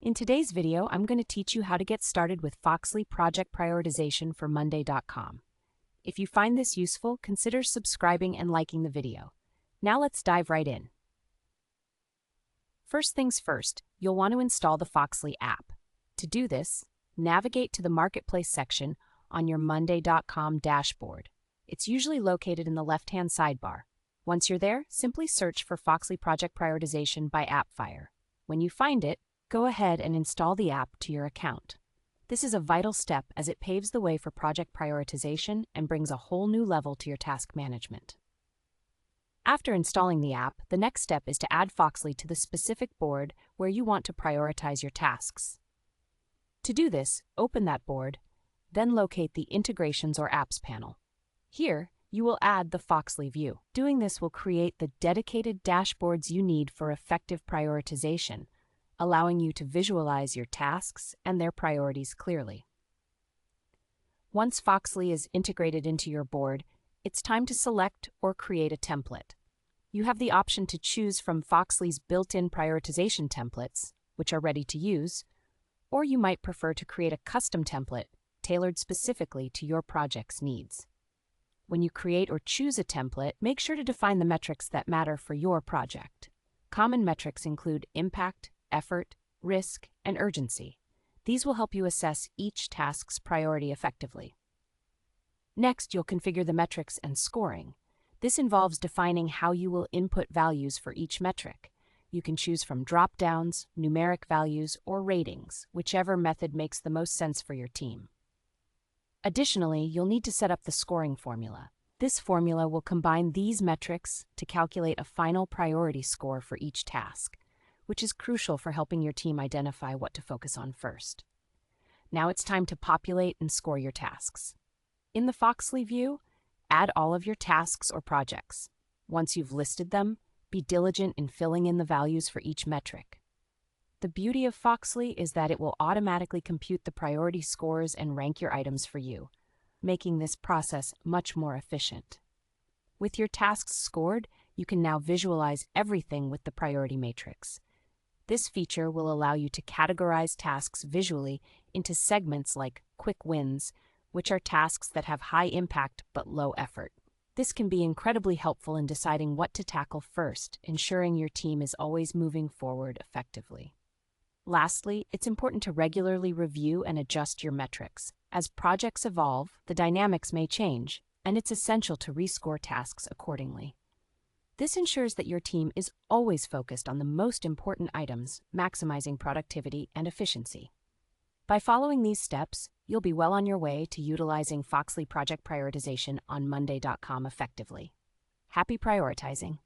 In today's video, I'm going to teach you how to get started with Foxley Project Prioritization for Monday.com. If you find this useful, consider subscribing and liking the video. Now let's dive right in. First things first, you'll want to install the Foxley app. To do this, navigate to the Marketplace section on your Monday.com dashboard. It's usually located in the left-hand sidebar. Once you're there, simply search for Foxley Project Prioritization by AppFire. When you find it, go ahead and install the app to your account. This is a vital step as it paves the way for project prioritization and brings a whole new level to your task management. After installing the app, the next step is to add Foxley to the specific board where you want to prioritize your tasks. To do this, open that board, then locate the Integrations or Apps panel. Here, you will add the Foxley view. Doing this will create the dedicated dashboards you need for effective prioritization, allowing you to visualize your tasks and their priorities clearly. Once Foxley is integrated into your board, it's time to select or create a template. You have the option to choose from Foxley's built-in prioritization templates, which are ready to use, or you might prefer to create a custom template tailored specifically to your project's needs. When you create or choose a template, make sure to define the metrics that matter for your project. Common metrics include impact, effort, risk, and urgency. These will help you assess each task's priority effectively. Next, you'll configure the metrics and scoring. This involves defining how you will input values for each metric. You can choose from drop-downs, numeric values, or ratings, whichever method makes the most sense for your team. Additionally, you'll need to set up the scoring formula. This formula will combine these metrics to calculate a final priority score for each task, which is crucial for helping your team identify what to focus on first. Now it's time to populate and score your tasks. In the Foxley view, add all of your tasks or projects. Once you've listed them, be diligent in filling in the values for each metric. The beauty of Foxley is that it will automatically compute the priority scores and rank your items for you, making this process much more efficient. With your tasks scored, you can now visualize everything with the priority matrix. This feature will allow you to categorize tasks visually into segments like quick wins, which are tasks that have high impact but low effort. This can be incredibly helpful in deciding what to tackle first, ensuring your team is always moving forward effectively. Lastly, it's important to regularly review and adjust your metrics. As projects evolve, the dynamics may change, and it's essential to rescore tasks accordingly. This ensures that your team is always focused on the most important items, maximizing productivity and efficiency. By following these steps, you'll be well on your way to utilizing Foxley Project Prioritization on Monday.com effectively. Happy prioritizing!